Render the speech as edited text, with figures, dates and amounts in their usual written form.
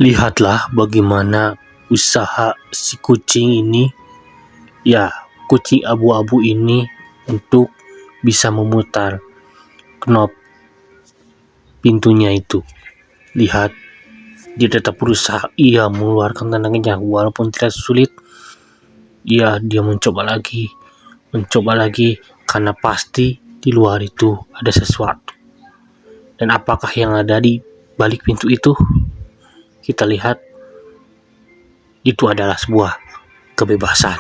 Lihatlah bagaimana usaha si kucing ini, ya, kucing abu-abu ini untuk bisa memutar knob pintunya itu. Lihat, dia tetap berusaha. Ia mengeluarkan tenaganya walaupun tidak sulit. Dia mencoba lagi karena pasti di luar itu ada sesuatu. Dan apakah yang ada di balik pintu itu? Kita lihat, itu adalah sebuah kebebasan.